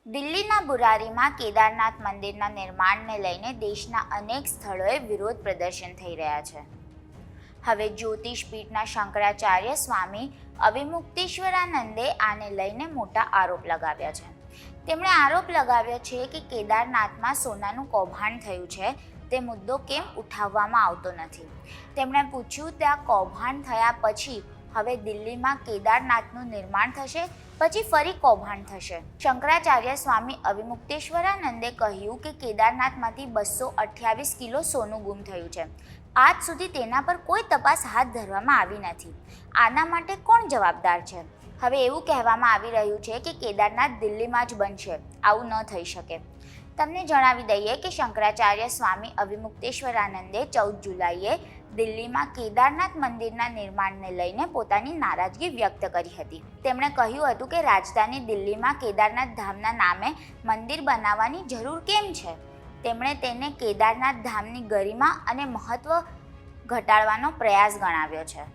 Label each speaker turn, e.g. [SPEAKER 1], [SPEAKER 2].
[SPEAKER 1] દિલ્હીના બુરારીમાં કેદારનાથ મંદિરના નિર્માણને લઈને દેશના અનેક સ્થળોએ વિરોધ પ્રદર્શન થઈ રહ્યા છે। હવે જ્યોતિષપીઠના શંકરાચાર્ય સ્વામી અવિમુક્તેશ્વરાનંદે આને લઈને મોટા આરોપ લગાવ્યા છે। તેમણે આરોપ લગાવ્યો છે કે કેદારનાથમાં સોનાનું કૌભાંડ થયું છે તે મુદ્દો કેમ ઉઠાવવામાં આવતો નથી। તેમણે પૂછ્યું, ત્યાં કૌભાંડ થયા પછી હવે દિલ્હીમાં કેદારનાથનું નિર્માણ થશે, પછી ફરી કૌભાંડ થશે। શંકરાચાર્ય સ્વામી અવિમુક્તેશ્વરાનંદે કહ્યું કે કેદારનાથમાંથી 228 કિલો સોનું ગુમ થયું છે। આજ સુધી તેના પર કોઈ તપાસ હાથ ધરવામાં આવી નથી। આના માટે કોણ જવાબદાર છે? હવે એવું કહેવામાં આવી રહ્યું છે કે કેદારનાથ દિલ્હીમાં જ બનશે, આવું ન થઈ શકે। તમને જણાવી દઈએ કે શંકરાચાર્ય સ્વામી અવિમુક્તેશ્વરાનંદે 14 જુલાઈએ દિલ્હીમાં કેદારનાથ મંદિરના નિર્માણને લઈને પોતાની નારાજગી વ્યક્ત કરી હતી। તેમણે કહ્યું હતું કે રાજધાની દિલ્હીમાં કેદારનાથ ધામના નામે મંદિર બનાવવાની જરૂર કેમ છે? તેમણે તેને કેદારનાથ ધામની ગરિમા અને મહત્વ ઘટાડવાનો પ્રયાસ ગણાવ્યો છે।